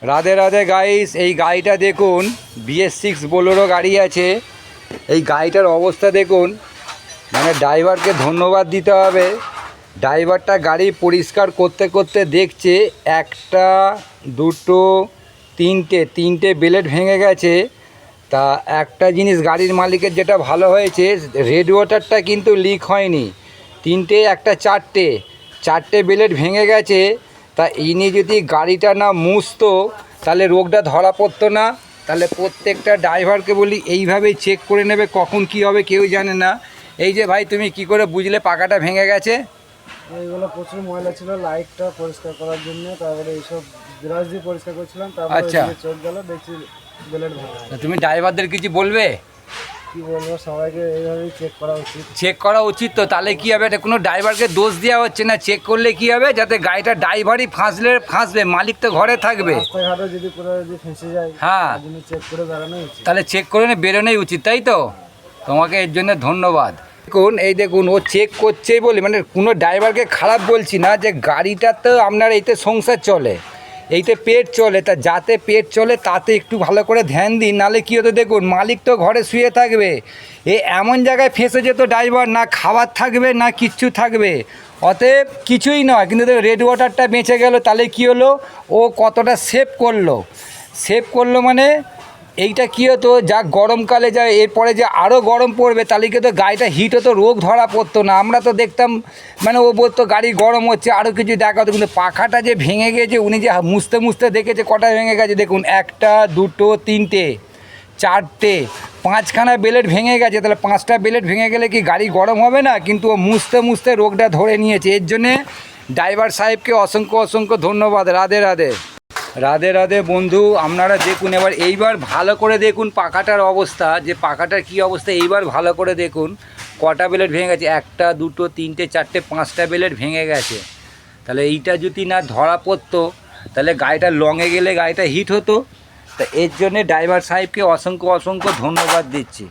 Radhe Radhe guys, এই গাড়িটা দেখুন, BS6 বোলেরো গাড়ি আছে। এই গাড়িটার অবস্থা দেখুন, মানে ড্রাইভারকে ধন্যবাদ দিতে হবে। ড্রাইভারটা গাড়ি পরিষ্কার করতে করতে দেখছে একটা দুটো তিনটে বেলেট ভেঙে গেছে। তা একটা জিনিস গাড়ির মালিকের যেটা ভালো হয়েছে, রেডিয়েটরটা কিন্তু লিক হয়নি। একটা চারটে বেলেট ভেঙে গেছে। তা ইনি যদি গাড়িটা না মুছতো তাহলে রোগটা ধরা পড়তো না। তাহলে প্রত্যেকটা ড্রাইভারকে বলি এইভাবেই চেক করে নেবে, কখন কি হবে কেউ জানে না। এই যে ভাই, তুমি কি করে বুঝলে পাকাটা ভেঙে গেছে? এইগুলো প্রচুর ময়লা ছিল, লাইটটা পরিষ্কার করার জন্য, তারপরে এইসব ব্রাশ দিয়ে পরিষ্কার করছিলাম, তারপরে আচ্ছা, চোখ গেল দেখছি বেলেট ভাঙা। তুমি ড্রাইভারদের কিছু বলবে? কি বলবো, সবাইকে এইভাবেই চেক করা উচিত। চেক করা উচিত তো। তাহলে কি হবে, এটা কোনো ড্রাইভারকে দোষ দেওয়া হচ্ছে না। চেক করলে কি হবে, যাতে গাড়িটা ড্রাইভারই ফাঁসবে, মালিক তো ঘরে থাকবে। রাস্তাঘাটে যদি পুরো ফেঁসে যায়, হ্যাঁ, তার জন্য চেক করে বেরোনোই উচিত। তাহলে চেক করে বেরোনোই উচিত, তাই তো? তোমাকে এর জন্য ধন্যবাদ। দেখুন, এই দেখুন, ও চেক করছেই বলে, মানে কোনো ড্রাইভারকে খারাপ বলছি না, যে গাড়িটা তো আপনার এইতে সংসার চলে, এইতে পেট চলে, তা যাতে পেট চলে তাতে একটু ভালো করে ধ্যান দিন। নাহলে কী হতো দেখুন, মালিক তো ঘরে শুয়ে থাকবে, এ এমন জায়গায় ফেঁসে যেত ড্রাইভার, না খাবার থাকবে না কিচ্ছু থাকবে। অতএব কিছুই নয়, কিন্তু রেড ওয়াটারটা বেঁচে গেল, তাহলে কী হলো, ও কতটা সেভ করলো মানে এইটা কী হতো, যা গরমকালে যা এরপরে যে আরও গরম পড়বে, তাহলে কি তো গাড়িটা হিট হতো, রোগ ধরা পড়তো না। আমরা তো দেখতাম, মানে ও বলতো গাড়ি গরম হচ্ছে, আরও কিছু দেখা হতো, কিন্তু পাখাটা যে ভেঙে গেছে, উনি যে মুছতে দেখেছে কটা ভেঙে গেছে দেখুন, একটা দুটো চারটে পাঁচখানা বেলেট ভেঙে গেছে। তাহলে 5টা বেলেট ভেঙে গেলে কি গাড়ি গরম হবে না? কিন্তু ও মুছতে রোগটা ধরে নিয়েছে। এর জন্যে ড্রাইভার সাহেবকে অসংখ্য ধন্যবাদ। রাধে রাধে। রাধে রাধে বন্ধু, আপনারা দেখুন এবার, এইবার ভালো করে দেখুন পাখাটার অবস্থা, যে পাখাটার কী অবস্থা। এইবার ভালো করে দেখুন কটা বেলেট ভেঙে গেছে, একটা দুটো চারটে 5টা বেলেট ভেঙে গেছে। তাহলে এইটা যদি না ধরা পড়তো, তাহলে গাড়িটা লংয়ে গেলে গাড়িটা হিট হতো। তা এর জন্যে ড্রাইভার সাহেবকে অসংখ্য ধন্যবাদ দিচ্ছি।